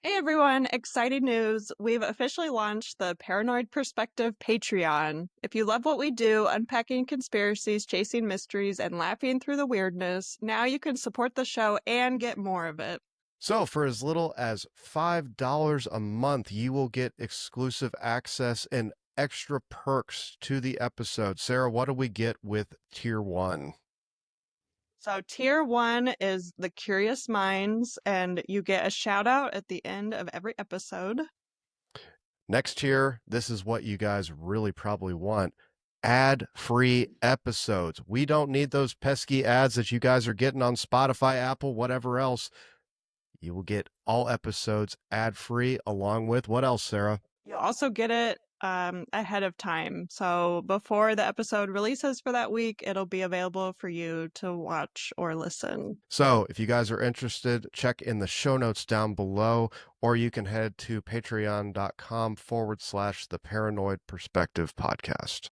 Hey everyone, exciting news. We've officially launched the Paranoid Perspective Patreon. If you love what we do, unpacking conspiracies, chasing mysteries, and laughing through the weirdness, now you can support the show and get more of it. So, for as little as $5 a month, you will get exclusive access and extra perks to the episode. Sarah, what do we get with tier one? So, tier one is the Curious Minds, and you get a shout out at the end of every episode. Next tier, this is what you guys really probably want, ad free episodes. We don't need those pesky ads that you guys are getting on Spotify, Apple, whatever else. You will get all episodes ad free, along with what else, Sarah? You'll also get it ahead of time. So before the episode releases for that week, it'll be available for you to watch or listen. So, if you guys are interested, check in the show notes down below, or you can head to patreon.com/ the Paranoid Perspective Podcast.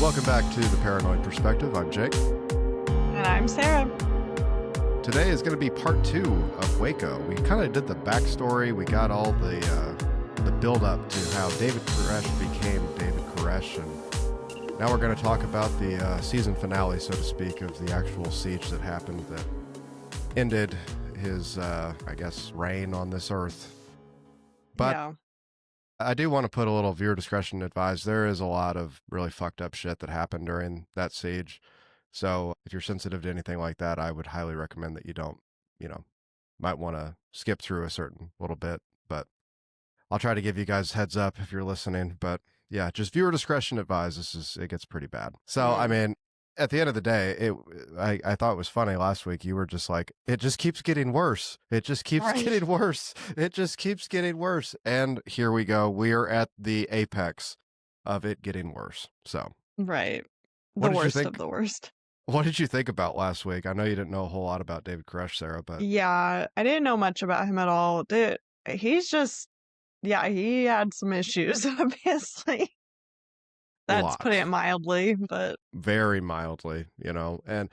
Welcome back to the Paranoid Perspective. I'm Jake. And I'm Sarah. Today is going to be part 2 of Waco. We kind of did the backstory. We got all the build up to how David Koresh became David Koresh, and now we're going to talk about the season finale, so to speak, of the actual siege that happened that ended his, reign on this earth. But yeah. I do want to put a little viewer discretion advised. There is a lot of really fucked up shit that happened during that siege. So if you're sensitive to anything like that, I would highly recommend that you don't, might want to skip through a certain little bit. But I'll try to give you guys heads up if you're listening. But yeah, just viewer discretion advised. It gets pretty bad. So, I mean, at the end of the day, I thought it was funny last week. You were just like, it just keeps getting worse. It just keeps getting worse. It just keeps getting worse. And here we go. We are at the apex of it getting worse. So, right. The worst of the worst. What did you think about last week? I know you didn't know a whole lot about David Koresh, Sarah, but yeah, I didn't know much about him at all. He's just, he had some issues, obviously. That's putting it mildly, but very mildly, and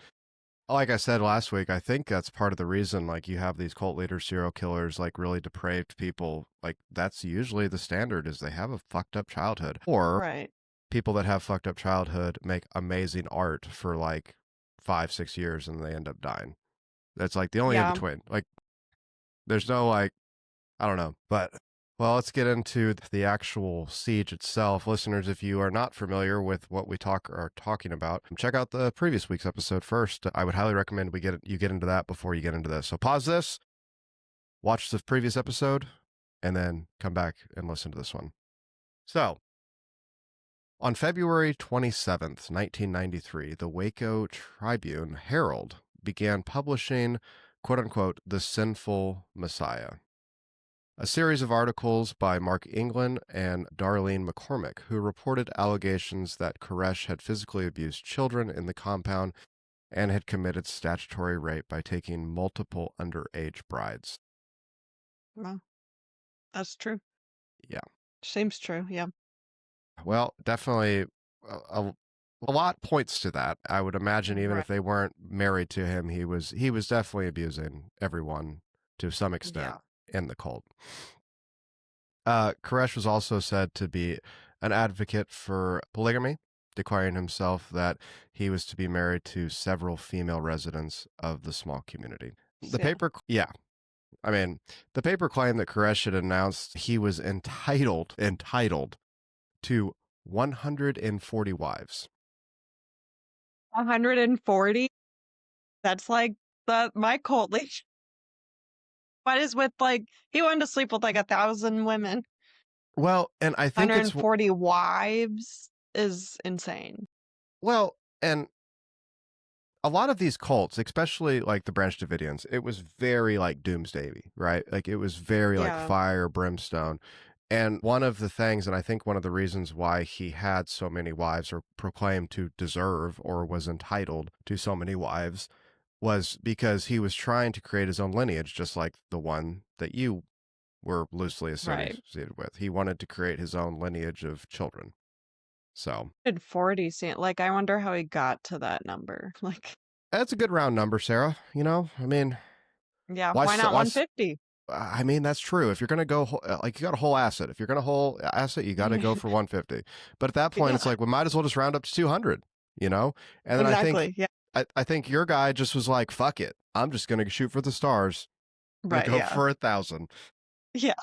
like I said last week, I think that's part of the reason, like, you have these cult leaders, serial killers, like really depraved people, like that's usually the standard, is they have a fucked up childhood, or people that have fucked up childhood make amazing art for like 5-6 years and they end up dying. That's like the only in between. Like, there's no, like, I don't know, but well, let's get into the actual siege itself. Listeners, if you are not familiar with what we are talking about, check out the previous week's episode first. I would highly recommend you get into that before you get into this. So pause this, watch the previous episode, and then come back and listen to this one. So, on February 27th, 1993, the Waco Tribune Herald began publishing, quote-unquote, The Sinful Messiah, a series of articles by Mark England and Darlene McCormick, who reported allegations that Koresh had physically abused children in the compound and had committed statutory rape by taking multiple underage brides. Well, that's true. Yeah. Seems true, yeah. Well, definitely a lot points to that. I would imagine even if they weren't married to him, he was definitely abusing everyone to some extent in the cult. Koresh was also said to be an advocate for polygamy, declaring himself that he was to be married to several female residents of the small community. The paper claimed that Koresh had announced he was entitled to 140 wives. 140? That's like my cult leader. What is with, like, he wanted to sleep with like 1,000 women. Well, and I think 140 wives is insane. Well, and a lot of these cults, especially like the Branch Davidians, it was very like doomsday, right? Like it was very like fire, brimstone. And one of the things, and I think one of the reasons why he had so many wives, or proclaimed to deserve or was entitled to so many wives, was because he was trying to create his own lineage, just like the one that you were loosely Right. associated with. He wanted to create his own lineage of children. So Did 40 seem like I wonder how he got to that number. Like, that's a good round number, Sarah. I mean, yeah, why? why not Why? 150? I mean, that's true. If you're gonna go like you got a whole asset. If you're gonna whole asset, you got to go for 150. But at that point, it's Yeah, like we might as well just round up to 200. And then exactly. Yeah. I think your guy just was like, fuck it. I'm just gonna shoot for the stars. I'm gonna Right, go yeah. for 1,000. Yeah.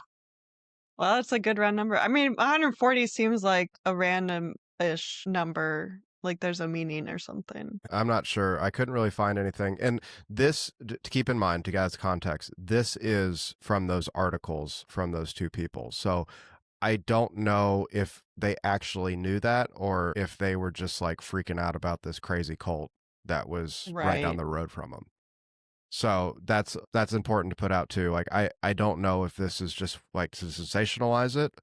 Well, that's a good round number. I mean, 140 seems like a random-ish number, like there's a meaning or something. I'm not sure. I couldn't really find anything. And this, to keep in mind, to guys' context, this is from those articles from those two people. So I don't know if they actually knew that or if they were just like freaking out about this crazy cult that was right down Right. the road from them. So that's important to put out too. Like I don't know if this is just like to sensationalize it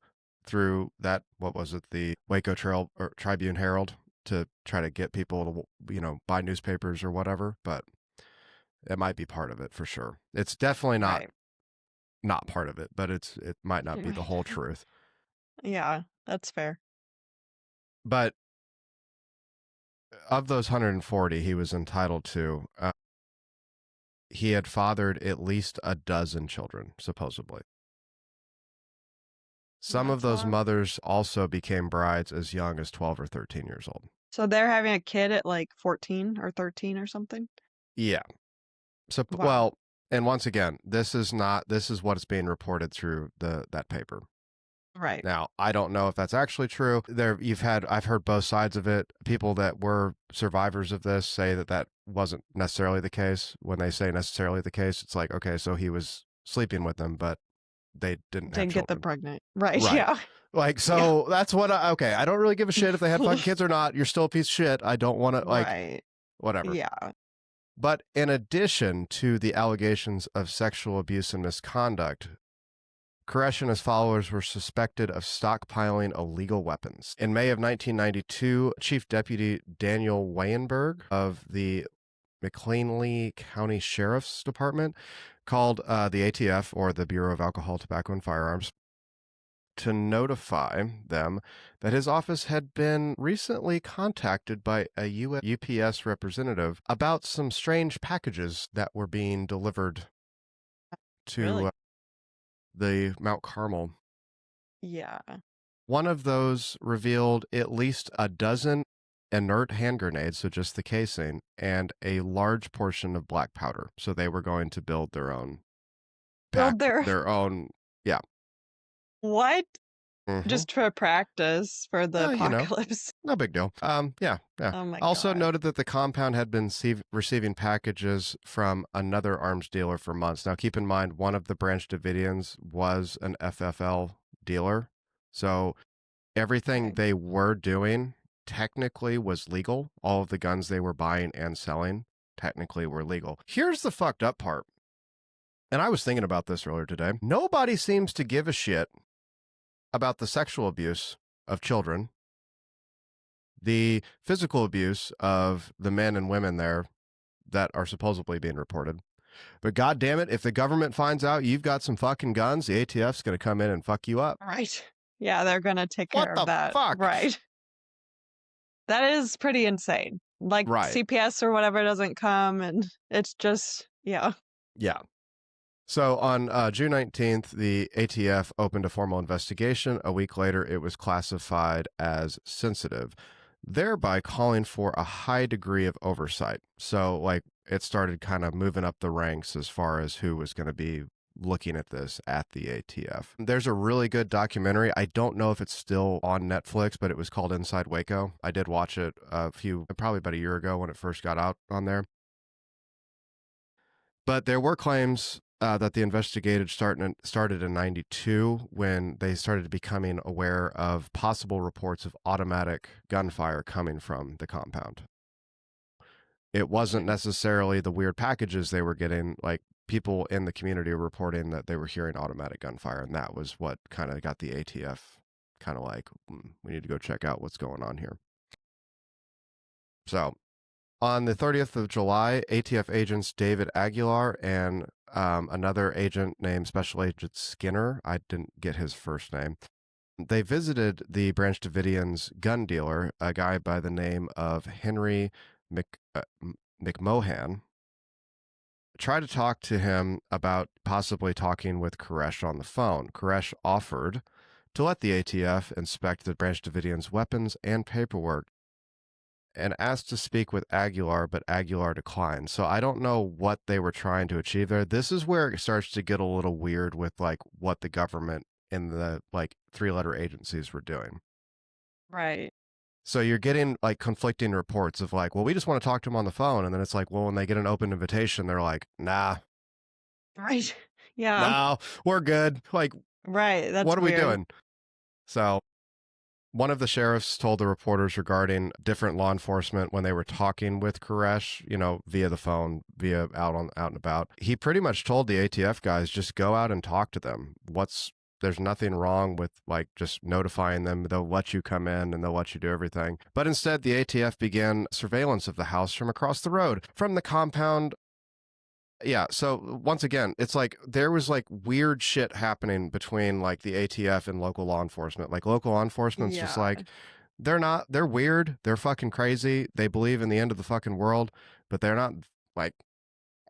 through that, what was it, the Waco Trail or Tribune Herald, to try to get people to buy newspapers or whatever, but it might be part of it for sure. It's definitely Right. not part of it, but it might not be the Right. whole truth. Yeah, that's fair. But of those 140 he was entitled to, he had fathered at least a dozen children, supposedly. Some of That's a those lot. mothers also became brides as young as 12 or 13 years old. So they're having a kid at like 14 or 13 or something? Yeah. So, Wow. well, and once again, this is what is being reported through that paper. Right. Now, I don't know if that's actually true. I've heard both sides of it. People that were survivors of this say that wasn't necessarily the case. When they say necessarily the case, it's like, okay, so he was sleeping with them, but they didn't have Didn't get them children. pregnant. Right. Right. Yeah. Like, Yeah. so that's what okay, I don't really give a shit if they had fucking kids or not. You're still a piece of shit. I don't want to, like, Right. whatever. Yeah. But in addition to the allegations of sexual abuse and misconduct, Koresh and his followers were suspected of stockpiling illegal weapons. In May of 1992, Chief Deputy Daniel Weyenberg of the McLeanly County Sheriff's Department called the ATF, or the Bureau of Alcohol, Tobacco, and Firearms, to notify them that his office had been recently contacted by a US UPS representative about some strange packages that were being delivered to Really? the Mount Carmel. Yeah. One of those revealed at least a dozen inert hand grenades, so just the casing, and a large portion of black powder. So they were going to build their own Build their their own, yeah. what? Mm-hmm. Just for practice for the apocalypse. No big deal. Yeah. Oh my Also God. noted that the compound had been receiving packages from another arms dealer for months. Now, keep in mind, one of the Branch Davidians was an FFL dealer. So everything Okay. they were doing technically was legal. All of the guns they were buying and selling technically were legal. Here's the fucked up part. And I was thinking about this earlier today. Nobody seems to give a shit about the sexual abuse of children, the physical abuse of the men and women there that are supposedly being reported. But God damn it, if the government finds out you've got some fucking guns, the ATF's going to come in and fuck you up. Right. Yeah, they're gonna take What care of the that. fuck? Right. That is pretty insane. Like Right. CPS or whatever doesn't come, and it's just, yeah. Yeah. So on June 19th, the ATF opened a formal investigation. A week later, it was classified as sensitive, thereby calling for a high degree of oversight. So, like, it started kind of moving up the ranks as far as who was going to be looking at this at the ATF. There's a really good documentary. I don't know if it's still on Netflix, but it was called Inside Waco. I did watch it probably about a year ago when it first got out on there. But there were claims that the investigation started in 92 when they started becoming aware of possible reports of automatic gunfire coming from the compound. It wasn't necessarily the weird packages they were getting. Like, people in the community were reporting that they were hearing automatic gunfire, and that was what kind of got the ATF kind of like, we need to go check out what's going on here. So on the 30th of July, ATF agents David Aguilar and another agent named Special Agent Skinner. I didn't get his first name. They visited the Branch Davidians' gun dealer, a guy by the name of Henry McMohan, tried to talk to him about possibly talking with Koresh on the phone. Koresh offered to let the ATF inspect the Branch Davidians' weapons and paperwork and asked to speak with Aguilar, but Aguilar declined. So I don't know what they were trying to achieve there. This is where it starts to get a little weird with like what the government and the like three-letter agencies were doing. Right. So you're getting like conflicting reports of like, well, we just want to talk to him on the phone. And then it's like, well, when they get an open invitation, they're like, nah, Right. Yeah. no, we're good. Like, Right. That's what are we weird. doing? So one of the sheriffs told the reporters regarding different law enforcement when they were talking with Koresh, you know, via the phone, via out and about. He pretty much told the ATF guys, just go out and talk to them. There's nothing wrong with like just notifying them. They'll let you come in and they'll let you do everything. But instead, the ATF began surveillance of the house from across the road, from the compound. Yeah, so once again, it's like there was like weird shit happening between like the ATF and local law enforcement. Like local law enforcement's just Yeah. like they're weird, they're fucking crazy. They believe in the end of the fucking world, but they're not like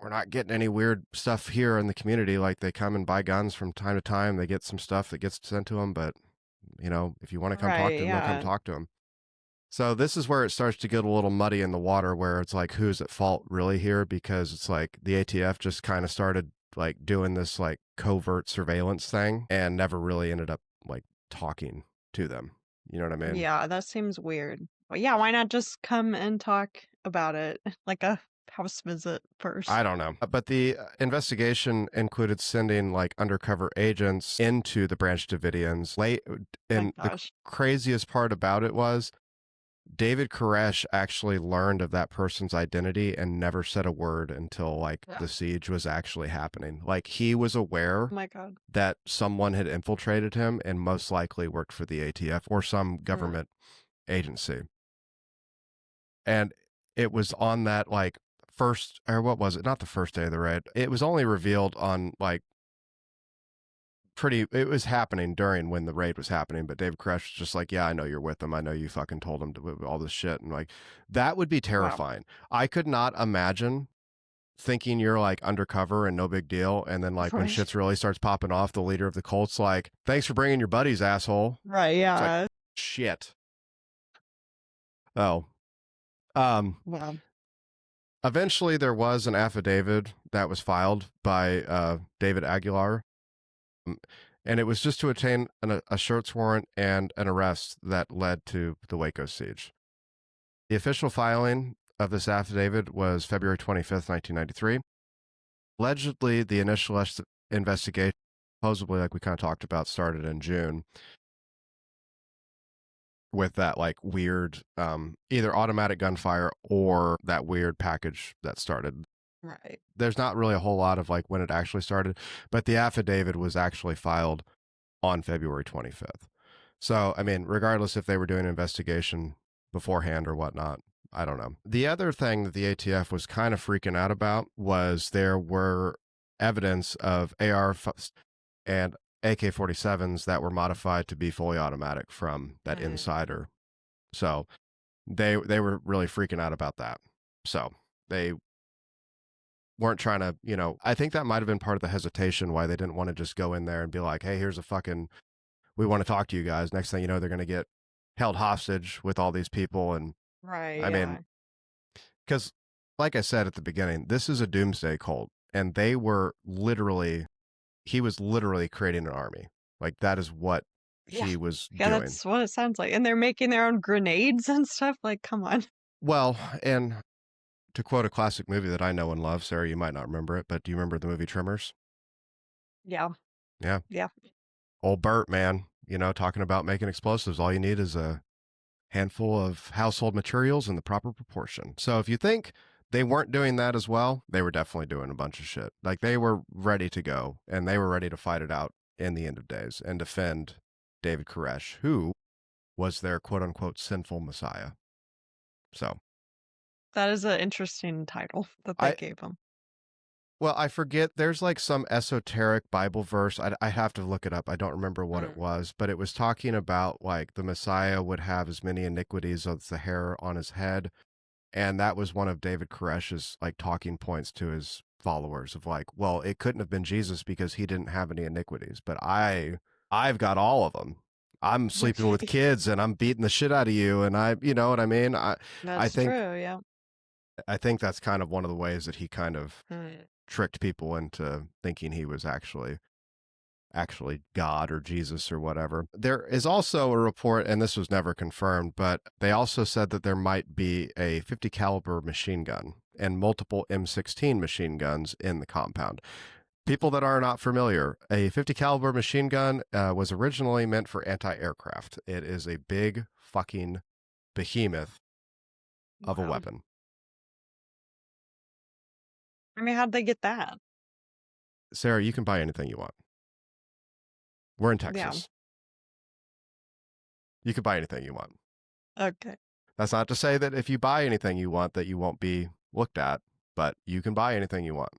we're not getting any weird stuff here in the community. Like they come and buy guns from time to time. They get some stuff that gets sent to them, but you know, if you want to come talk Right. to them, they'll come Yeah. talk to them. So this is where it starts to get a little muddy in the water where it's like who's at fault really here, because it's like the ATF just kind of started like doing this like covert surveillance thing and never really ended up like talking to them. You know what I mean? Yeah. That seems weird. But yeah, why not just come and talk about it like a house visit I first? don't know. But the investigation included sending like undercover agents into the Branch Davidians late. My And the gosh. craziest part about it was David Koresh actually learned of that person's identity and never said a word until like Yeah. the siege was actually happening. Like he was aware Oh my God. that someone had infiltrated him and most likely worked for the ATF or some Mm. government agency. And it was on that like first, or what was it? Not the first day of the raid. It was only revealed on like it was happening during when the raid was happening, but David Koresh was just like, yeah, I know you're with him. I know you fucking told him to all this shit. And like, that would be Wow. terrifying. I could not imagine thinking you're like undercover and no big deal. And then like when Right. shit's really starts popping off, the leader of the cult's like, thanks for bringing your buddies, asshole. Right. It's like, Yeah. shit. Oh, um, Wow. eventually there was an affidavit that was filed by David Aguilar. And it was just to obtain a search warrant and an arrest that led to the Waco siege. The official filing of this affidavit was February 25th, 1993. Allegedly, the initial investigation, supposedly, like we kind of talked about, started in June with that like weird either automatic gunfire or that weird package that started. Right. There's not really a whole lot of like when it actually started, but the affidavit was actually filed on February 25th. So, I mean, regardless if they were doing an investigation beforehand or whatnot, I don't know. The other thing that the ATF was kind of freaking out about was there were evidence of AR and AK-47s that were modified to be fully automatic from that Mm. insider. So they were really freaking out about that. So they weren't trying to, you know, I think that might have been part of the hesitation why they didn't want to just go in there and be like, hey, here's a fucking we want to talk to you guys. Next thing you know, they're going to get held hostage with all these people. And Right. I mean, Yeah. because like I said at the beginning, this is a doomsday cult. And he was literally creating an army. Like that is what Yeah. he was Yeah. doing. That's what it sounds like. And they're making their own grenades and stuff. Like, come on. Well, and to quote a classic movie that I know and love, Sarah, you might not remember it, but do you remember the movie Tremors? Yeah. Yeah. Yeah. Old Bert, man, you know, talking about making explosives. All you need is a handful of household materials in the proper proportion. So if you think they weren't doing that as well, they were definitely doing a bunch of shit. Like they were ready to go and they were ready to fight it out in the end of days and defend David Koresh, who was their quote unquote sinful messiah. So That is an interesting title that they I gave him. Well, I forget. There's like some esoteric Bible verse. I have to look it up. I don't remember what it Mm. was, but it was talking about like the Messiah would have as many iniquities as the hair on his head. And that was one of David Koresh's like talking points to his followers of like, well, it couldn't have been Jesus because he didn't have any iniquities, but I've got all of them. I'm sleeping with kids and I'm beating the shit out of you. And you know what I mean? I That's think, true, yeah. I think that's kind of one of the ways that he kind of Mm. tricked people into thinking he was actually God or Jesus or whatever. There is also a report, and this was never confirmed, but they also said that there might be a 50 caliber machine gun and multiple M16 machine guns in the compound. People that are not familiar, a 50 caliber machine gun was originally meant for anti-aircraft. It is a big fucking behemoth of a Wow. weapon. I mean, how'd they get that? Sarah, you can buy anything you want. We're in Yeah. Texas. You can buy anything you want. Okay. That's not to say that if you buy anything you want that you won't be looked at, but you can buy anything you want.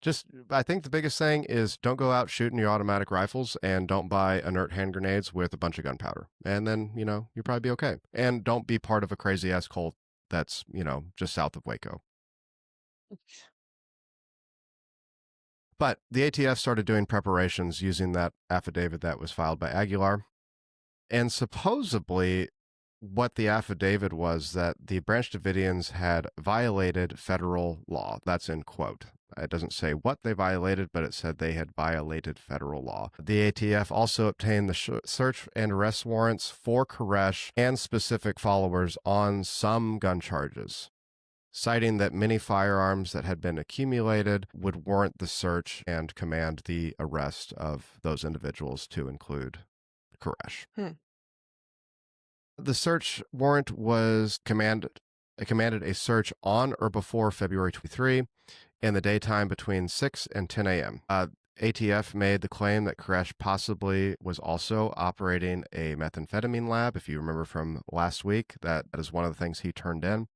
Just, I think the biggest thing is don't go out shooting your automatic rifles and don't buy inert hand grenades with a bunch of gunpowder. And then, you'll probably be okay. And don't be part of a crazy ass cult that's, just south of Waco. But the ATF started doing preparations using that affidavit that was filed by Aguilar. And supposedly, what the affidavit was that the Branch Davidians had violated federal law. That's in quote. It doesn't say what they violated, but it said they had violated federal law. The ATF also obtained the search and arrest warrants for Koresh and specific followers on some gun charges, citing that many firearms that had been accumulated would warrant the search and command the arrest of those individuals, to include Koresh. The search warrant was commanded a search on or before February 23 in the daytime between 6 and 10 a.m. ATF made the claim that Koresh possibly was also operating a methamphetamine lab. If you remember from last week, that is one of the things he turned in.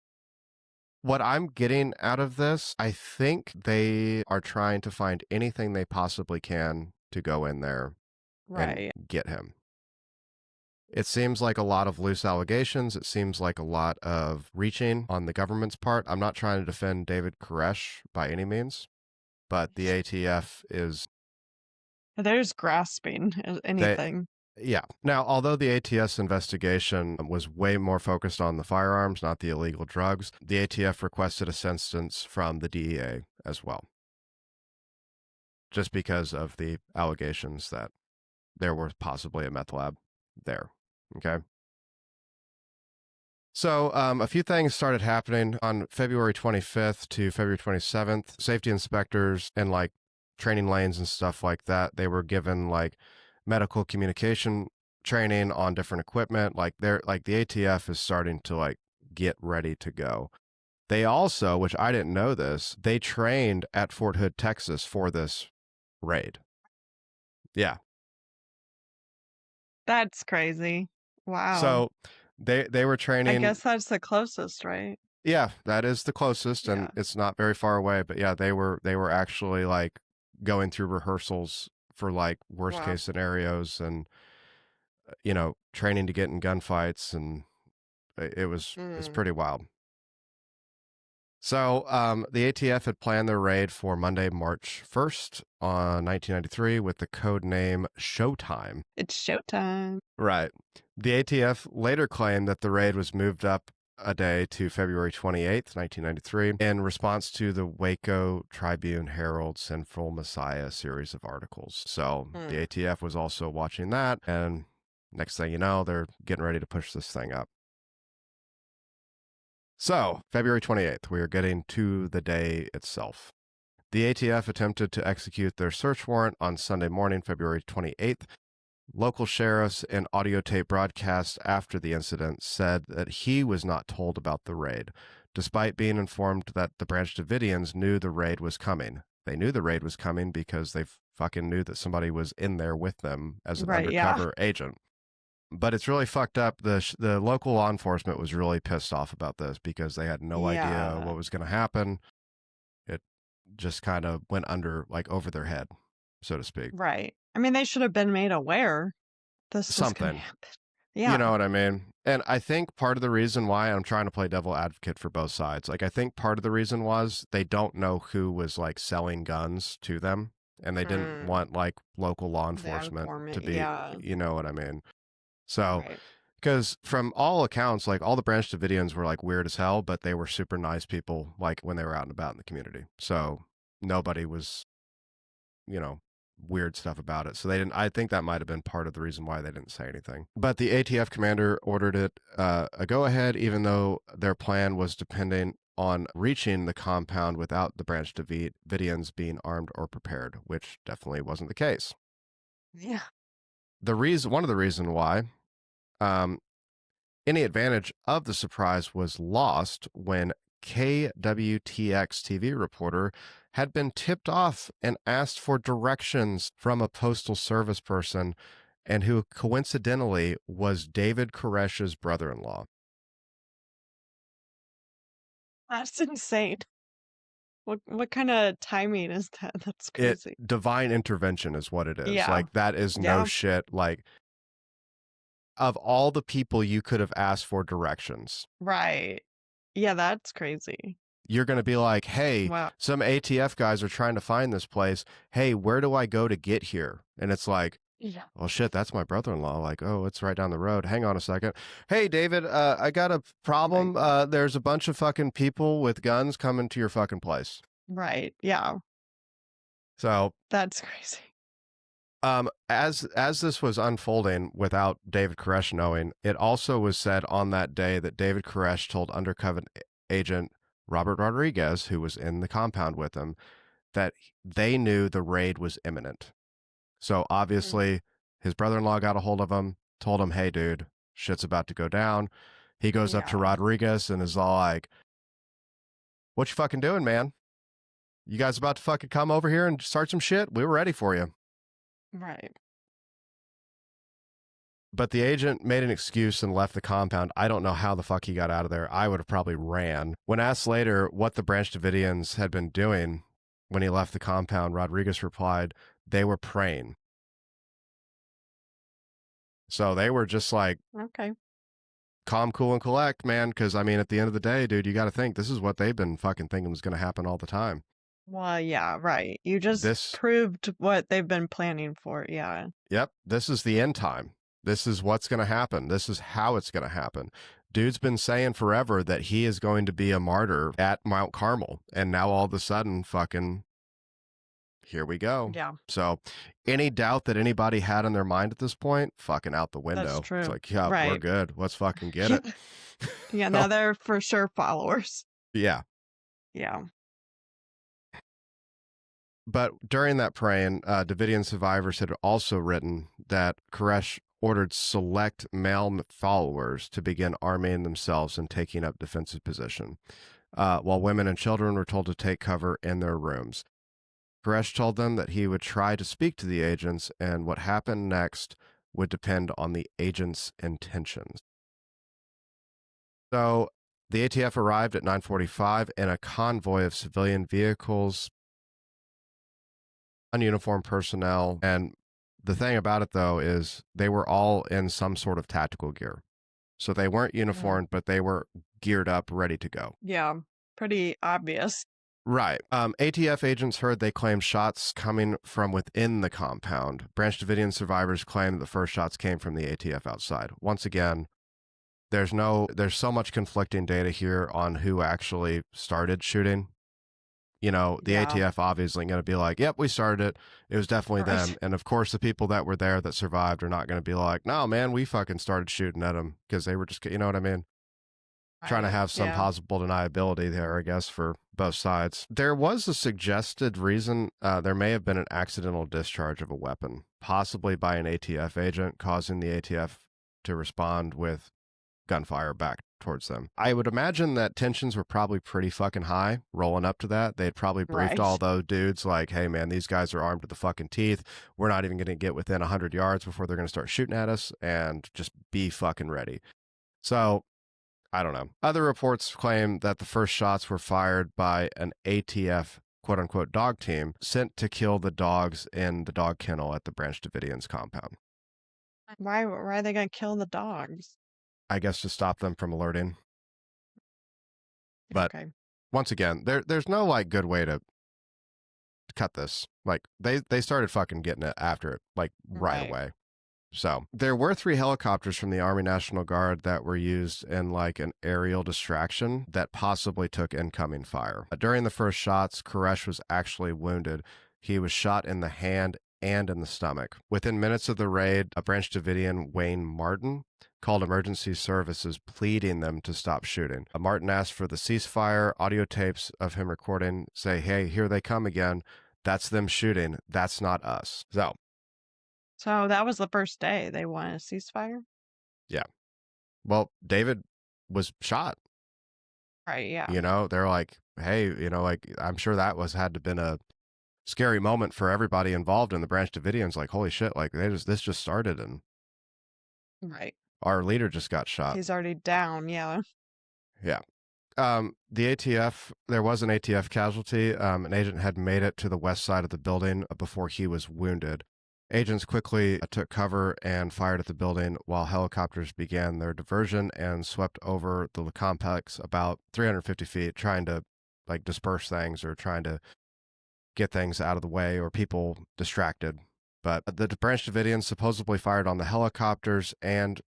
What I'm getting out of this, I think they are trying to find anything they possibly can to go in there and Right. get him. It seems like a lot of loose allegations. It seems like a lot of reaching on the government's part. I'm not trying to defend David Koresh by any means, but the ATF is There's grasping they anything. yeah. Now, although the ATS investigation was way more focused on the firearms, not the illegal drugs, the ATF requested assistance from the DEA as well, just because of the allegations that there was possibly a meth lab there. Okay. So a few things started happening on February 25th to February 27th. Safety inspectors and like training lanes and stuff like that, they were given like medical communication training on different equipment. Like the ATF is starting to like get ready to go. They also, which I didn't know this, they trained at Fort Hood, Texas for this raid. Yeah. That's crazy. Wow. So they were I training. guess that's the closest, right? Yeah, that is the closest, Yeah. and it's not very far away. But yeah, they were actually like going through rehearsals for like worst Wow. case scenarios, and training to get in gunfights, and it's Mm. pretty wild. So the ATF had planned their raid for Monday, March 1st, 1993, with the code name Showtime. It's showtime. Right. The ATF later claimed that the raid was moved up a day to February 28th, 1993, in response to the Waco Tribune Herald Sinful Messiah series of articles. So the ATF was also watching that, and next thing you know, they're getting ready to push this thing up. So, February 28th, we are getting to the day itself. The ATF attempted to execute their search warrant on Sunday morning, February 28th. Local sheriffs and audio tape broadcast after the incident said that he was not told about the raid, despite being informed that the Branch Davidians knew the raid was coming. They knew the raid was coming because they fucking knew that somebody was in there with them as an Right, yeah. undercover agent. But it's really fucked up. The local law enforcement was really pissed off about this because they had no idea Yeah. what was going to happen. It just kind of went under, like over their head, so to speak. Right. I mean, they should have been made aware this was going to Something. happen. You Yeah. know what I mean? And I think part of the reason why I'm trying to play devil advocate for both sides, like I think part of the reason was they don't know who was like selling guns to them, and they didn't Mm, want like local law the enforcement to informant. be, Yeah. you know what I mean? So, Right. because from all accounts, like all the Branch Davidians were like weird as hell, but they were super nice people, like when they were out and about in the community. So nobody was, you know, weird stuff about it. So they didn't, I think that might have been part of the reason why they didn't say anything. But the ATF commander ordered it a go ahead, even though their plan was dependent on reaching the compound without the Branch Davidians being armed or prepared, which definitely wasn't the case. Yeah. One of the reasons why um, any advantage of the surprise was lost when KWTX TV reporter had been tipped off and asked for directions from a postal service person, and who coincidentally was David Koresh's brother-in-law. That's insane. What kind of timing is that? That's It crazy. divine intervention is what it is. Yeah. Like that is no Yeah. shit. Like of all the people you could have asked for directions, Right. Yeah, that's crazy. you're going to be like, hey, Wow. some ATF guys are trying to find this place. Hey, where do I go to get here? And it's like, Yeah. well, shit, that's my brother-in-law. Like, oh, it's right down the road. Hang on a second. Hey, David, I got a problem. Right. There's a bunch of fucking people with guns coming to your fucking place. Right. Yeah. So, That's crazy. as this was unfolding without David Koresh knowing, it also was said on that day that David Koresh told undercover agent Robert Rodriguez, who was in the compound with him, that they knew the raid was imminent. So Mm. obviously, his brother-in-law got a hold of him, told him, "Hey, dude, shit's about to go down." He goes up to Yeah. Rodriguez and is all like, "What you fucking doing, man? You guys about to fucking come over here and start some shit? We were ready for you." Right. But the agent made an excuse and left the compound. I don't know how the fuck he got out of there. I would have probably ran. When asked later what the Branch Davidians had been doing when he left the compound, Rodriguez replied, "They were praying." So they were just like, Okay. calm, cool, and collect, man. Because, I mean, at the end of the day, dude, you got to think this is what they've been fucking thinking was going to happen all the time. Well, yeah, right. You just This, proved what they've been planning for. Yeah. yep, this is the end time. This is what's going to happen. This is how it's going to happen. Dude's been saying forever that he is going to be a martyr at Mount Carmel. And now all of a sudden, fucking, here we go. Yeah. So, any doubt that anybody had in their mind at this point, fucking out the That's window. It's true. like, yeah, we're Right. good. Let's fucking get it. Yeah. Now they're for sure followers. Yeah. Yeah. But during that praying, Davidian survivors had also written that Koresh ordered select male followers to begin arming themselves and taking up defensive position, while women and children were told to take cover in their rooms. Koresh told them that he would try to speak to the agents, and what happened next would depend on the agents' intentions. So the ATF arrived at 9:45 in a convoy of civilian vehicles, ununiformed personnel. And the thing about it, though, is they were all in some sort of tactical gear. So they weren't Mhm. uniformed, but they were geared up, ready to go. Yeah. Pretty obvious. Right. ATF agents heard they claimed shots coming from within the compound. Branch Davidian survivors claim that the first shots came from the ATF outside. Once again, there's so much conflicting data here on who actually started shooting. You know, the Yeah. ATF obviously going to be like, yep, we started it. It was definitely them. Right. And of course, the people that were there that survived are not going to be like, no, man, we fucking started shooting at them because they were just, you know what I mean? Trying to Right. have some Yeah. possible deniability there, I guess, for both sides. There was a suggested reason there may have been an accidental discharge of a weapon, possibly by an ATF agent, causing the ATF to respond with gunfire back towards them. I would imagine that tensions were probably pretty fucking high rolling up to that. They'd probably briefed all Right. those dudes like, hey man, these guys are armed to the fucking teeth. We're not even going to get within 100 yards before they're going to start shooting at us, and just be fucking ready. So, I don't know. Other reports claim that the first shots were fired by an ATF quote unquote dog team sent to kill the dogs in the dog kennel at the Branch Davidians compound. Why are they gonna kill the dogs? I guess to stop them from alerting. But Okay. once again, there's no like good way to cut this. Like they started fucking getting it after it like right Right. away. So there were 3 helicopters from the Army National Guard that were used in like an aerial distraction that possibly took incoming fire. During the first shots, Koresh was actually wounded. He was shot in the hand and in the stomach. Within minutes of the raid, a Branch Davidian, Wayne Martin, called emergency services pleading them to stop shooting. Martin asked for the ceasefire. Audio tapes of him recording say, "Hey, here they come again. That's them shooting. That's not us." So that was the first day they wanted a ceasefire? Yeah. Well, David was shot. Right, yeah. They're like, hey, like I'm sure that had to been a scary moment for everybody involved in the Branch Davidians. Like, holy shit, like this just started and Right. our leader just got shot. He's already down, yeah. Yeah. The ATF, there was an ATF casualty. An agent had made it to the west side of the building before he was wounded. Agents quickly took cover and fired at the building while helicopters began their diversion and swept over the complex about 350 feet, trying to like disperse things or trying to get things out of the way or people distracted. But the Branch Davidians supposedly fired on the helicopters and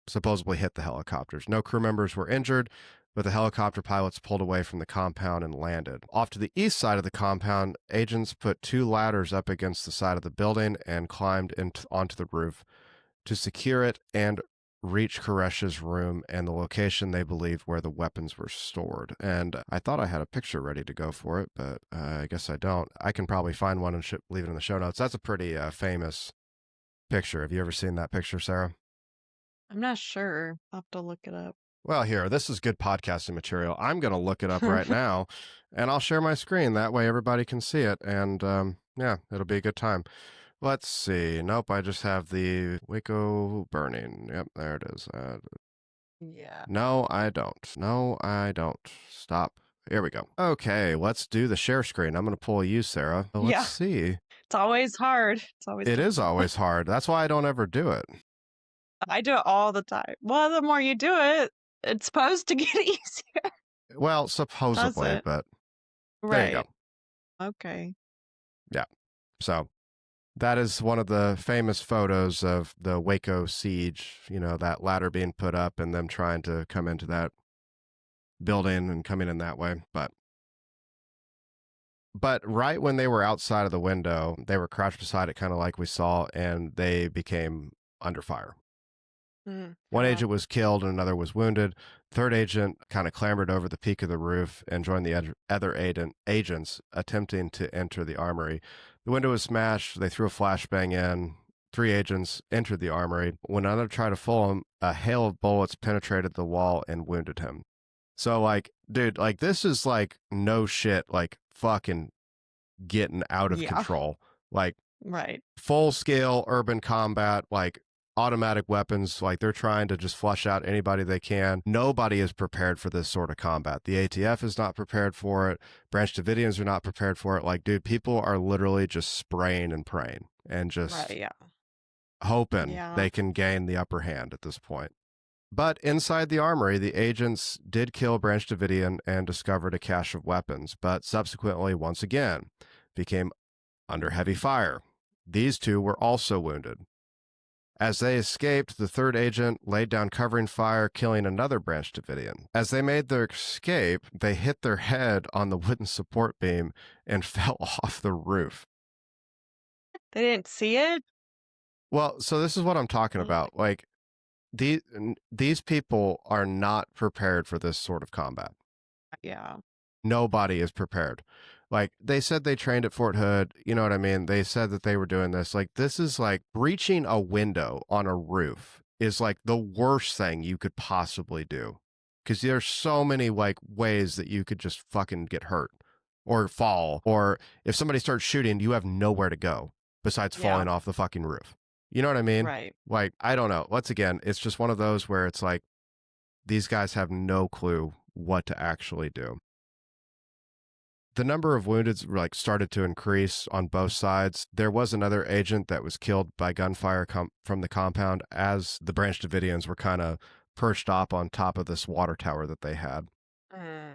supposedly hit the helicopters. No crew members were injured, but the helicopter pilots pulled away from the compound and landed. Off to the east side of the compound, agents put 2 ladders up against the side of the building and climbed onto the roof to secure it and reach Koresh's room and the location they believed where the weapons were stored. And I thought I had a picture ready to go for it, but I guess I don't. I can probably find one and leave it in the show notes. That's a pretty famous picture. Have you ever seen that picture, Sarah? I'm not sure. I'll have to look it up. Well, here, this is good podcasting material. I'm going to look it up right now, and I'll share my screen. That way everybody can see it, and yeah, it'll be a good time. Let's see. Nope, I just have the Waco burning. Yep, there it is. Yeah. No, I don't. No, I don't. Stop. Here we go. Okay, let's do the share screen. I'm going to pull you, Sarah. Let's Yeah. see. It's always hard. It is always hard. That's why I don't ever do it. I do it all the time. Well, the more you do it, it's supposed to get easier. Well, supposedly, but there you go. Okay. Yeah. So that is one of the famous photos of the Waco siege, that ladder being put up and them trying to come into that building and coming in that way. But right when they were outside of the window, they were crouched beside it, kind of like we saw, and they became under fire. One agent was killed and another was wounded. Third agent kind of clambered over the peak of the roof and joined the other agents attempting to enter the armory. The window was smashed. They threw a flashbang in. 3 agents entered the armory. When another tried to fool him, a hail of bullets penetrated the wall and wounded him. So, like, dude, like, this is like no shit, like fucking getting out of control. Like, full scale urban combat, like automatic weapons, like they're trying to just flush out anybody they can. Nobody is prepared for this sort of combat. The ATF is not prepared for it. Branch Davidians are not prepared for it. Like, dude, people are literally just spraying and praying and just hoping they can gain the upper hand at this point. But inside the armory, the agents did kill Branch Davidian and discovered a cache of weapons, but subsequently, once again, became under heavy fire. These 2 were also wounded. As they escaped, the third agent laid down covering fire, killing another Branch Davidian. As they made their escape, they hit their head on the wooden support beam and fell off the roof. They didn't see it? Well, so this is what I'm talking about. Like, these people are not prepared for this sort of combat. Yeah. Nobody is prepared. Like, they said they trained at Fort Hood. You know what I mean? They said that they were doing this. Like, this is like breaching a window on a roof is like the worst thing you could possibly do. Because there's so many like ways that you could just fucking get hurt or fall. Or if somebody starts shooting, you have nowhere to go besides falling off the fucking roof. You know what I mean? Right. Like, I don't know. Once again, it's just one of those where it's like, these guys have no clue what to actually do. The number of wounded like started to increase on both sides. There was another agent that was killed by gunfire from the compound as the Branch Davidians were kind of perched up on top of this water tower that they had. Mm.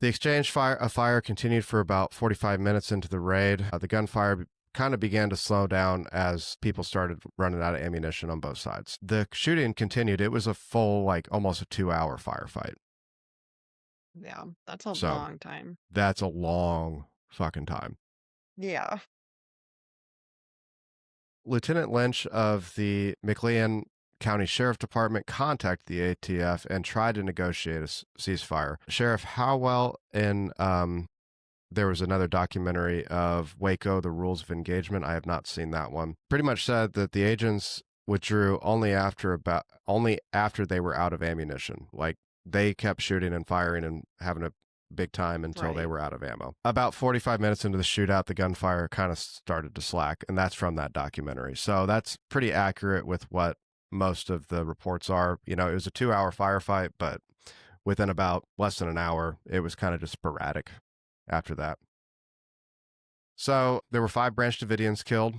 The exchange of fire continued for about 45 minutes into the raid. The gunfire kind of began to slow down as people started running out of ammunition on both sides. The shooting continued. It was a full, like almost a 2-hour firefight. Yeah, that's a So long time. that's a long fucking time. Yeah. Lieutenant Lynch of the McLean County Sheriff Department contacted the ATF and tried to negotiate a ceasefire. Sheriff Howell in there was another documentary of Waco, The Rules of Engagement. I have not seen that one. Pretty much said that the agents withdrew only after they were out of ammunition. Like they kept shooting and firing and having a big time until they were out of ammo. About 45 minutes into the shootout, the gunfire kind of started to slack, and that's from that documentary. So that's pretty accurate with what most of the reports are. You know, it was a 2-hour firefight, but within about less than an hour, it was kind of just sporadic after that. So there were 5 Branch Davidians killed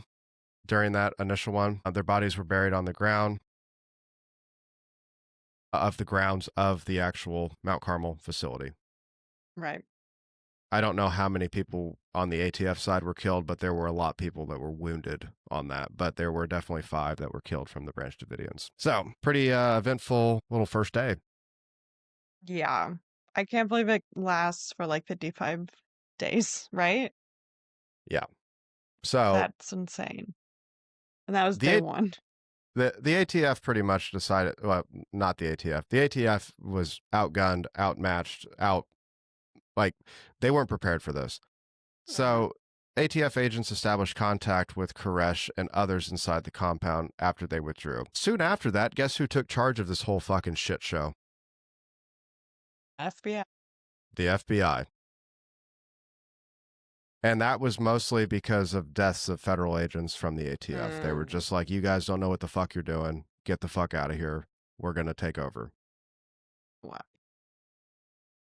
during that initial one. Their bodies were buried on the ground of the grounds of the actual Mount Carmel facility. Right. I don't know how many people on the ATF side were killed, but there were a lot of people that were wounded on that. But there were definitely 5 that were killed from the Branch Davidians. So pretty eventful little first day. Yeah. I can't believe it lasts for like 55 days, right? Yeah. So that's insane. And that was the day one. The ATF pretty much decided, well, not the ATF. The ATF was outgunned, outmatched, like they weren't prepared for this. So ATF agents established contact with Koresh and others inside the compound after they withdrew. Soon after that, guess who took charge of this whole fucking shit show? FBI. The FBI. And that was mostly because of deaths of federal agents from the ATF. They were just like, you guys don't know what the fuck you're doing. Get the fuck out of here. We're going to take over. Wow.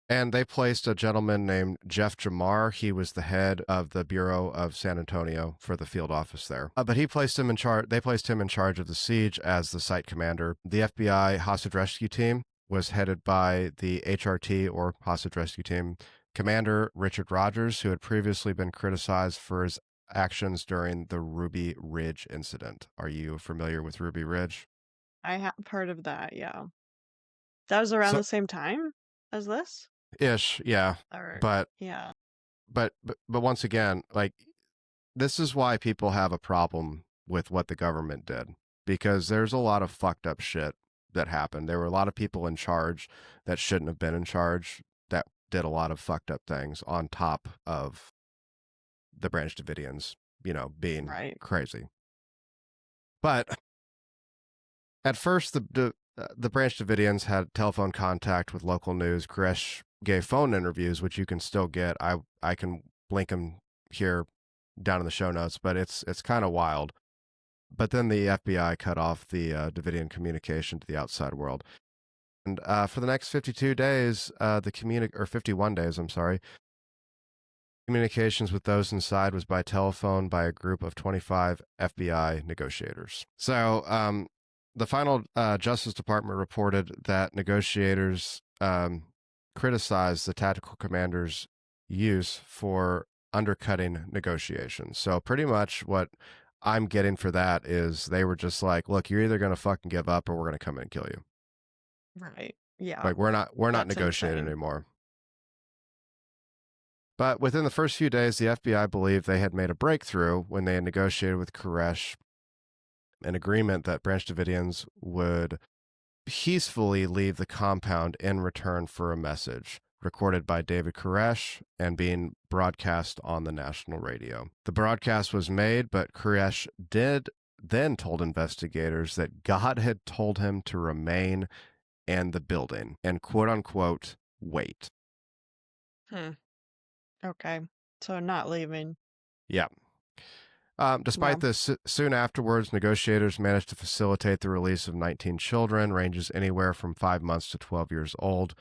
And they placed a gentleman named Jeff Jamar. He was the head of the Bureau of San Antonio for the field office there. But he placed him in charge. They placed him in charge of the siege as the site commander. The FBI hostage rescue team was headed by the HRT or hostage rescue team commander Richard Rogers, who had previously been criticized for his actions during the Ruby Ridge incident. Are you familiar with Ruby Ridge? I have heard of that, yeah. That was around the same time as this? Ish, yeah. But yeah. But once again, like this is why people have a problem with what the government did, because there's a lot of fucked up shit that happened. There were a lot of people in charge that shouldn't have been in charge that did a lot of fucked up things on top of the Branch Davidians, you know, being crazy. But at first, the Branch Davidians had telephone contact with local news. Koresh gave phone interviews, which you can still get. I can link them here down in the show notes, but it's kind of wild. But then the FBI cut off the Davidian communication to the outside world. And for the next 52 days, or 51 days, I'm sorry, communications with those inside was by telephone by a group of 25 FBI negotiators. So the final Justice Department reported that negotiators criticized the tactical commander's use for undercutting negotiations. So pretty much what I'm getting for that is they were just like, look, you're either going to fucking give up or we're going to come in and kill you. Right. Yeah. Like we're not negotiating anymore. But within the first few days, the FBI believed they had made a breakthrough when they had negotiated with Koresh an agreement that Branch Davidians would peacefully leave the compound in return for a message recorded by David Koresh and being broadcast on the national radio. The broadcast was made, but Koresh then told investigators that God had told him to remain in the building and quote unquote wait. Okay. So not leaving. Yeah. Despite this, soon afterwards, negotiators managed to facilitate the release of 19 children, ranges anywhere from 5 months to 12 years old,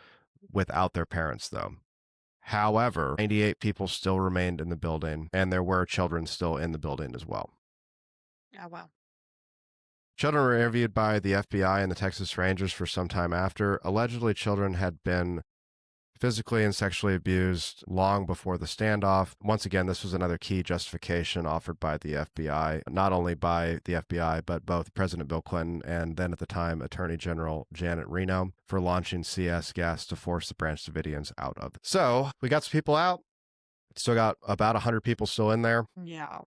without their parents, though. However, 98 people still remained in the building, and there were children still in the building as well. Oh, wow. Children were interviewed by the FBI and the Texas Rangers for some time after. Allegedly, children had been physically and sexually abused long before the standoff. Once again, this was another key justification offered by the FBI, not only by the FBI, but both President Bill Clinton and then at the time Attorney General Janet Reno for launching CS gas to force the Branch Davidians out of it. So we got some people out. Still got about 100 people still in there. Yeah.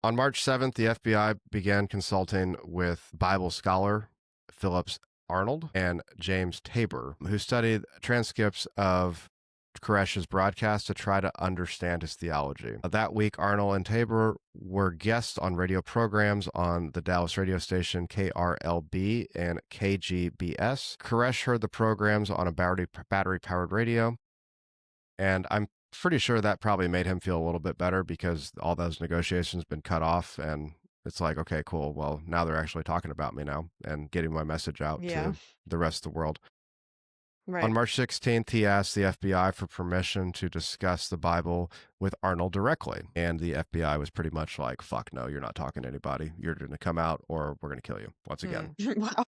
On March 7th, the FBI began consulting with Bible scholar Phillips Arnold and James Tabor, who studied transcripts of Koresh's broadcast to try to understand his theology. That week, Arnold and Tabor were guests on radio programs on the Dallas radio station KRLB and KGBS. Koresh heard the programs on a battery-powered radio, and I'm pretty sure that probably made him feel a little bit better because all those negotiations been cut off, and it's like, okay, cool. Well, now they're actually talking about me now and getting my message out to the rest of the world. Right. On March 16th, he asked the FBI for permission to discuss the Bible with Arnold directly. And the FBI was pretty much like, fuck no, you're not talking to anybody. You're going to come out or we're going to kill you once again. Wow.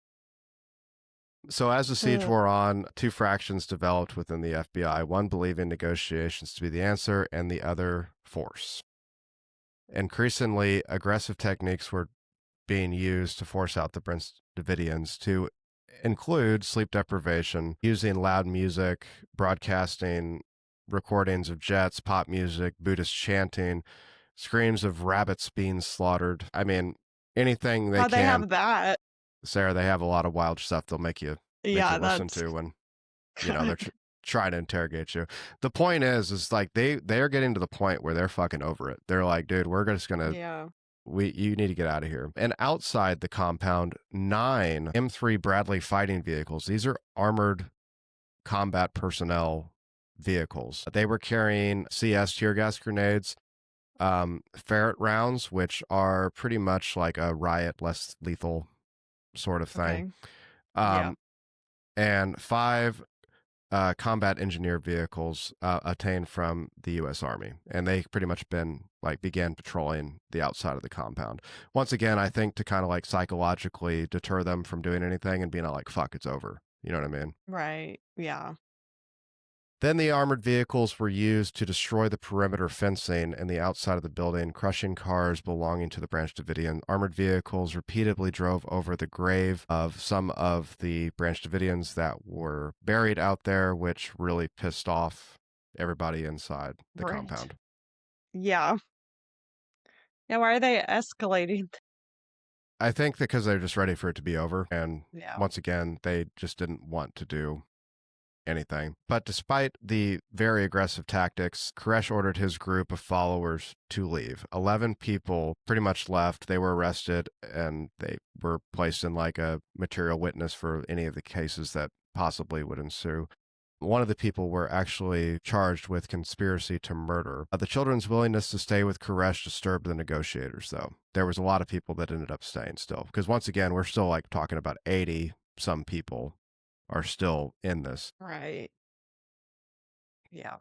So as the siege wore on, two fractions developed within the FBI, one believing negotiations to be the answer and the other force. Increasingly, aggressive techniques were being used to force out the Branch Davidians, to include sleep deprivation, using loud music, broadcasting recordings of jets, pop music, Buddhist chanting, screams of rabbits being slaughtered. I mean, anything they can. They have that. Sarah, they have a lot of wild stuff they'll make you listen to when, they're trying to interrogate you. The point is like they're getting to the point where they're fucking over it. They're like, dude, we're just gonna you need to get out of here. And outside the compound, 9 M3 Bradley fighting vehicles. These are armored combat personnel vehicles. They were carrying CS tear gas grenades, ferret rounds, which are pretty much like a riot, less lethal sort of thing. And 5 combat engineer vehicles obtained from the U.S. Army. And they pretty much began patrolling the outside of the compound. Once again, I think to kind of like psychologically deter them from doing anything and being like, fuck, it's over. You know what I mean? Right. Yeah. Then the armored vehicles were used to destroy the perimeter fencing and the outside of the building, crushing cars belonging to the Branch Davidian. Armored vehicles repeatedly drove over the grave of some of the Branch Davidians that were buried out there, which really pissed off everybody inside the compound. Yeah. Yeah, why are they escalating? I think because they're just ready for it to be over. And once again, they just didn't want to do anything. But despite the very aggressive tactics, Koresh ordered his group of followers to leave. 11 people pretty much left. They were arrested and they were placed in like a material witness for any of the cases that possibly would ensue. One of the people were actually charged with conspiracy to murder. The children's willingness to stay with Koresh disturbed the negotiators, though. There was a lot of people that ended up staying still. Because once again, we're still like talking about 80 some people are still in this. Right. Yeah.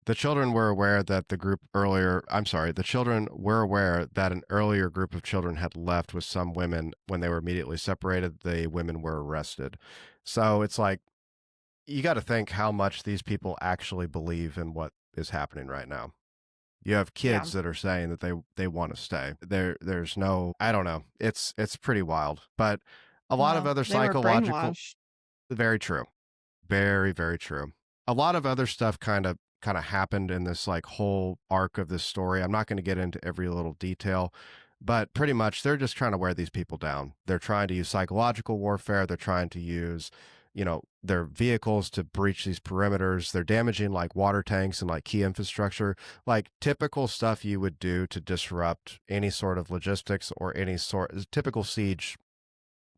The children were aware that the children were aware that an earlier group of children had left with some women. When they were immediately separated, the women were arrested. So it's like, you got to think how much these people actually believe in what is happening right now. You have kids that are saying that they want to stay. There's no, I don't know. It's pretty wild. But a lot of other psychological, very true. Very, very true. A lot of other stuff kind of happened in this like whole arc of this story. I'm not going to get into every little detail, but pretty much they're just trying to wear these people down. They're trying to use psychological warfare. They're trying to use, their vehicles to breach these perimeters. They're damaging like water tanks and like key infrastructure, like typical stuff you would do to disrupt any sort of logistics or any sort of typical siege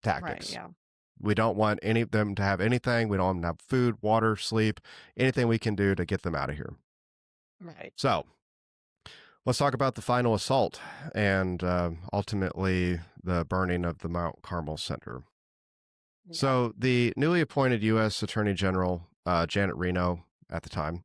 tactics. Right, yeah. We don't want any of them to have anything. We don't want them to have food, water, sleep, anything we can do to get them out of here. Right. So let's talk about the final assault and ultimately the burning of the Mount Carmel Center. Yeah. So the newly appointed U.S. Attorney General Janet Reno at the time,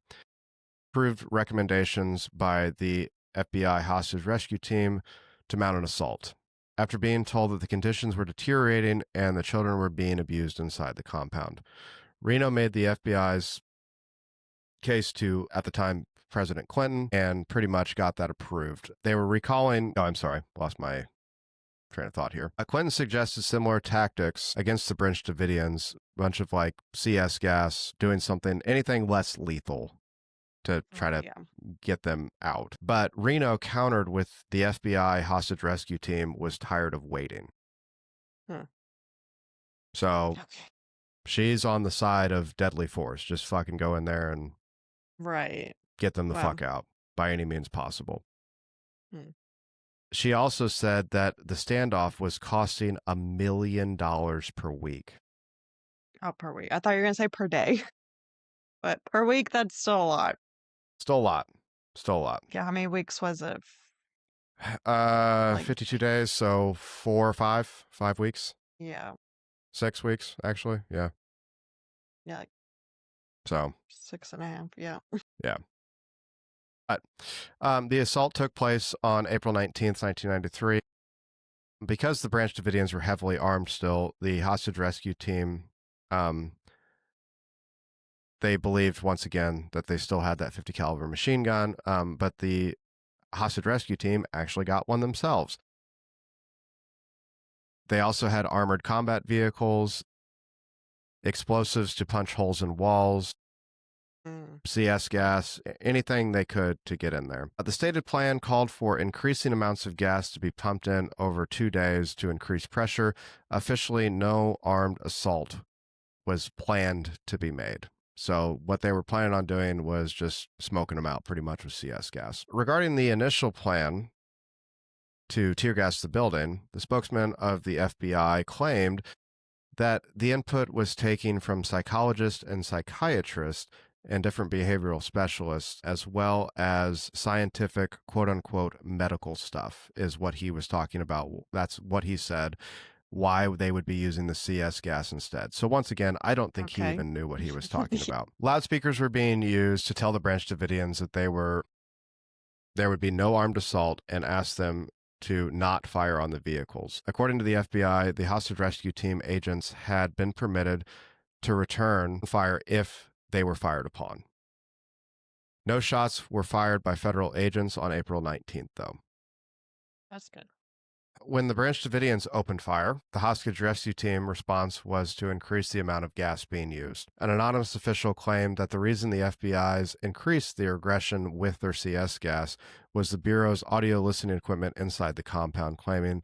approved recommendations by the FBI hostage rescue team to mount an assault. After being told that the conditions were deteriorating and the children were being abused inside the compound, Reno made the FBI's case to, at the time, President Clinton, and pretty much got that approved. They were recalling, oh, I'm sorry, lost my train of thought here. Clinton suggested similar tactics against the Branch Davidians, a bunch of like CS gas, doing something, anything less lethal to try to get them out. But Reno countered with the FBI hostage rescue team was tired of waiting. So she's on the side of deadly force. Just fucking go in there and get them the fuck out by any means possible. She also said that the standoff was costing $1 million per week. Oh, per week. I thought you were going to say per day. But per week, that's still a lot. Still a lot. Still a lot. Yeah, how many weeks was it? 52 days, so 4 or 5 weeks. Yeah. 6 weeks, actually. Yeah. Yeah. Like so 6.5. Yeah. Yeah. But the assault took place on April 19th, 1993. Because the Branch Davidians were heavily armed still, the hostage rescue team, they believed once again that they still had that 50 caliber machine gun, but the hostage rescue team actually got one themselves. They also had armored combat vehicles, explosives to punch holes in walls, CS gas, anything they could to get in there. The stated plan called for increasing amounts of gas to be pumped in over 2 days to increase pressure. Officially, no armed assault was planned to be made. So what they were planning on doing was just smoking them out pretty much with CS gas. Regarding the initial plan to tear gas the building, the spokesman of the FBI claimed that the input was taken from psychologists and psychiatrists and different behavioral specialists, as well as scientific, quote unquote, medical stuff, is what he was talking about. That's what he said, why they would be using the CS gas instead. So once again, I don't think he even knew what he was talking about. Loudspeakers were being used to tell the Branch Davidians that there would be no armed assault and ask them to not fire on the vehicles. According to the FBI, the hostage rescue team agents had been permitted to return fire if they were fired upon. No shots were fired by federal agents on April 19th, though. That's good. When the Branch Davidians opened fire, the hostage rescue team response was to increase the amount of gas being used. An anonymous official claimed that the reason the FBI's increased their aggression with their CS gas was the Bureau's audio listening equipment inside the compound, claiming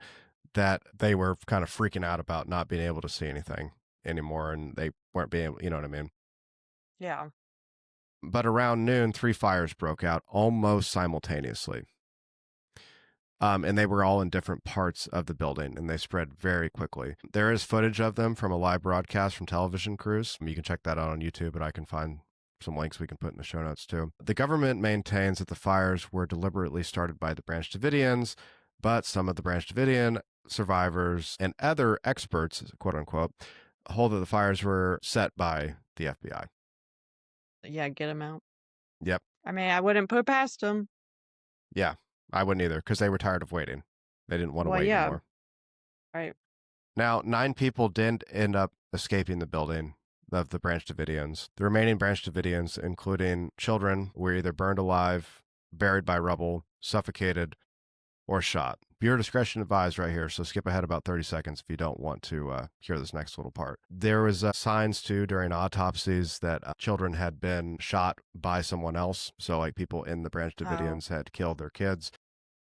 that they were kind of freaking out about not being able to see anything anymore, and they weren't being able, you know what I mean? Yeah. But around noon, 3 fires broke out almost simultaneously. And they were all in different parts of the building, and they spread very quickly. There is footage of them from a live broadcast from television crews. You can check that out on YouTube, but I can find some links we can put in the show notes too. The government maintains that the fires were deliberately started by the Branch Davidians, but some of the Branch Davidian survivors and other experts, quote unquote, hold that the fires were set by the FBI. Yeah, get them out. Yep. I mean, I wouldn't put it past them. Yeah, I wouldn't either, because they were tired of waiting. They didn't want to wait anymore. Right. Now, 9 people did end up escaping the building of the Branch Davidians. The remaining Branch Davidians, including children, were either burned alive, buried by rubble, suffocated, or shot. Viewer discretion advised right here, so skip ahead about 30 seconds if you don't want to hear this next little part. There was signs, too, during autopsies that children had been shot by someone else. So, like, people in the Branch Davidians had killed their kids.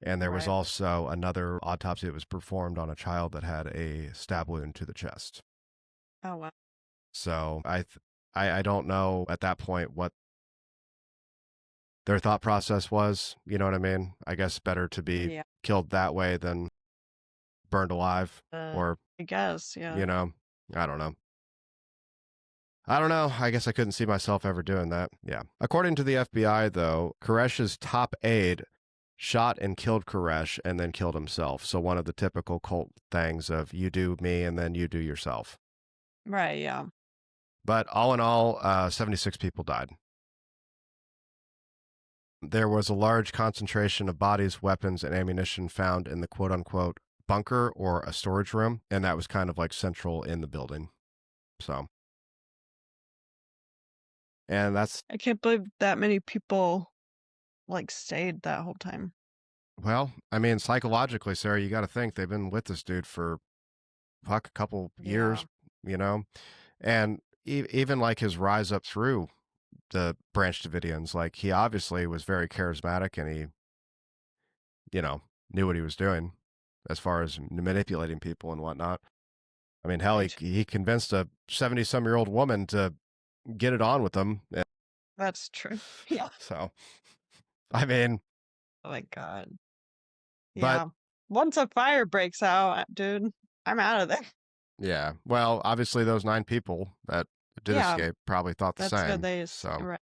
And there was also another autopsy that was performed on a child that had a stab wound to the chest. Oh, wow. So I don't know at that point what their thought process was. You know what I mean? I guess better to be killed that way than burned alive. Or I guess, yeah. You know, I don't know. I guess I couldn't see myself ever doing that. Yeah. According to the FBI, though, Koresh's top aide shot and killed Koresh and then killed himself. So one of the typical cult things of you do me and then you do yourself. Right, yeah. But all in all, 76 people died. There was a large concentration of bodies, weapons, and ammunition found in the quote unquote bunker or a storage room, and that was kind of like central in the building. So, and that's, I can't believe that many people like stayed that whole time. well, I mean, psychologically, Sarah, you got to think they've been with this dude for a couple Yeah. years, you know, and even like his rise up through the Branch Davidians, like he obviously was very charismatic and he, you know, knew what he was doing as far as manipulating people and whatnot. I mean, hell, Right. he convinced a 70-some-year-old woman to get it on with him. That's true. Yeah. So, I mean, Oh my God. but Yeah. Once a fire breaks out, dude, I'm out of there. yeah, well, obviously those 9 people that did Yeah, escape probably thought the that's good. same. So, Right.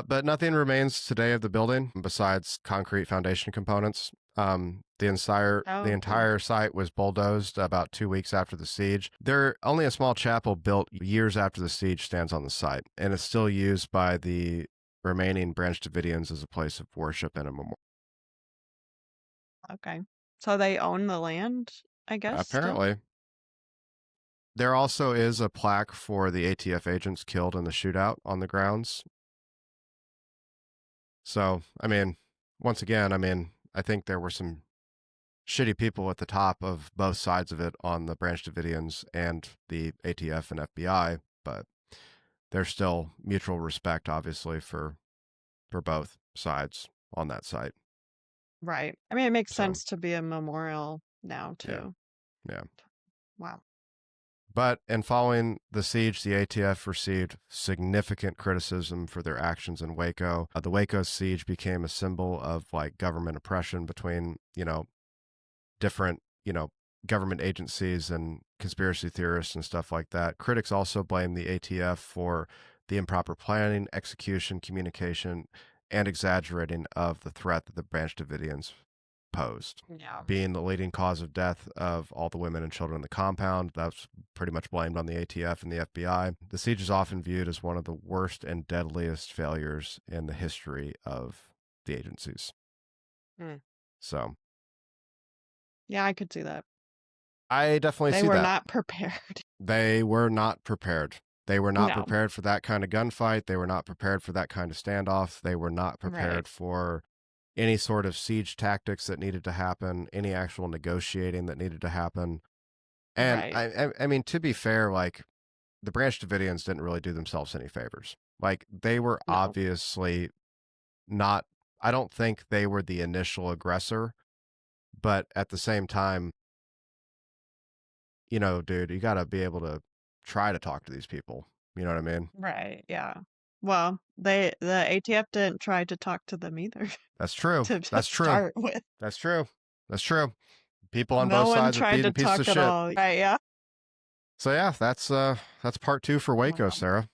but nothing remains today of the building besides concrete foundation components. The Oh, cool. entire site was bulldozed about 2 weeks after the siege. Only a small chapel built years after the siege stands on the site, and it's still used by the remaining Branch Davidians as a place of worship and a memorial. Okay. So they own the land, I guess, still? Apparently, there also is a plaque for the ATF agents killed in the shootout on the grounds. So, I mean, once again, I mean, I think there were some shitty people at the top of both sides of it on the Branch Davidians and the ATF and FBI, but there's still mutual respect, obviously, for both sides on that site. Right. I mean, it makes So, sense to be a memorial now, yeah, too. yeah. Wow. But in following the siege, the ATF received significant criticism for their actions in Waco. The Waco siege became a symbol of like government oppression between, different, government agencies and conspiracy theorists and stuff like that. Critics also blame the ATF for the improper planning, execution, communication, and exaggerating of the threat that the Branch Davidians posed. Yeah. Being the leading cause of death of all the women and children in the compound, that's pretty much blamed on the ATF and the FBI. The siege is often viewed as one of the worst and deadliest failures in the history of the agencies. Mm. So Yeah, I could see that. I definitely They see were that. not prepared. They were not prepared. They were not No. prepared for that kind of gunfight. They were not prepared for that kind of standoff. They were not Right. prepared for any sort of siege tactics that needed to happen, any actual negotiating that needed to happen. And Right. I mean, to be fair, like the Branch Davidians didn't really do themselves any favors. Like they were No. obviously not, I don't think they were the initial aggressor, but at the same time, dude, you got to be able to try to talk to these people. You know what I mean? Right. Yeah. Well, the ATF didn't try to talk to them either That's true. to That's true. start with. That's true. That's true. People on No both one sides are tried to beating pieces of talk at shit. all. Right, yeah. So yeah, that's part 2 for Waco, Wow. Sarah.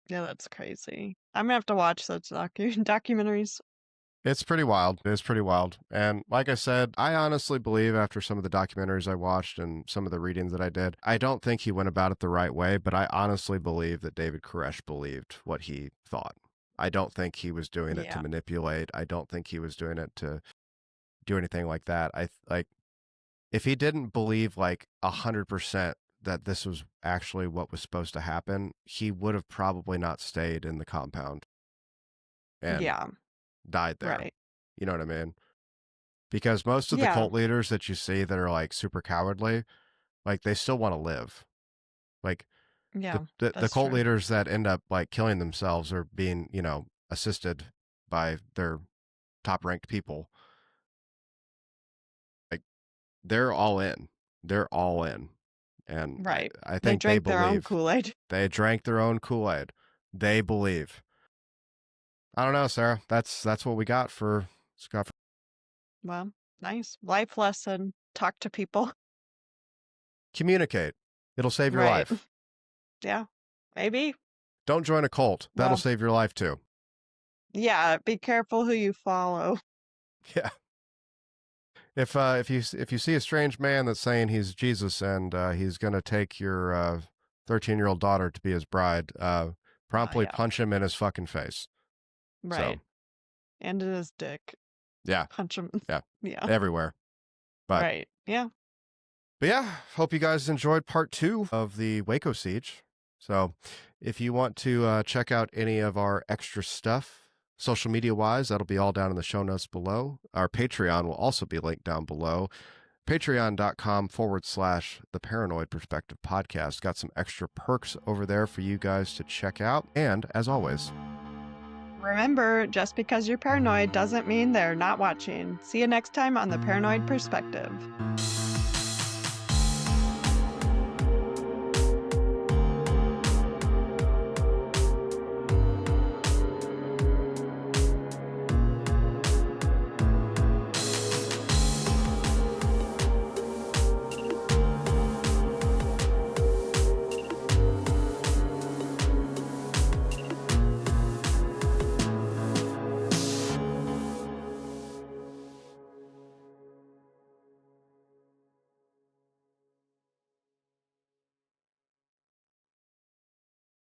Yeah, that's crazy. I'm gonna have to watch those documentaries. It's pretty wild. It's pretty wild. And like I said, I honestly believe after some of the documentaries I watched and some of the readings that I did, I don't think he went about it the right way, but I honestly believe that David Koresh believed what he thought. I don't think he was doing it to Yeah. manipulate. I don't think he was doing it to do anything like that. I like if he didn't believe like 100% that this was actually what was supposed to happen, he would have probably not stayed in the compound and Yeah. died there. Right. You know what I mean? Because most of the Yeah. cult leaders that you see that are like super cowardly, like they still want to live. Like the, Yeah. the That's cult true. leaders that end up like killing themselves or being, assisted by their top ranked people, like they're all in. They're all in. And Right. I They think they drank their own believe. Kool-Aid. They drank their own Kool-Aid. They believe. I don't know, Sarah. That's what we got for Scott. Well, nice. Life lesson. Talk to people. Communicate. It'll save your Right. life. Yeah. Maybe. Don't join a cult. That'll Well, save your life too. yeah, be careful who you follow. Yeah. If you see a strange man that's saying he's Jesus and he's gonna take your 13-year-old daughter to be his bride, promptly yeah. punch him in his fucking face. Right. So, And in his dick. yeah, Punch him. yeah, Yeah. everywhere. But, Right. Yeah. but yeah, hope you guys enjoyed part 2 of the Waco siege. So, if you want to check out any of our extra stuff, social media wise, that'll be all down in the show notes below. Our Patreon will also be linked down below. Patreon.com/The Paranoid Perspective Podcast. Got some extra perks over there for you guys to check out. And as always, remember, just because you're paranoid doesn't mean they're not watching. See you next time on The Paranoid Perspective.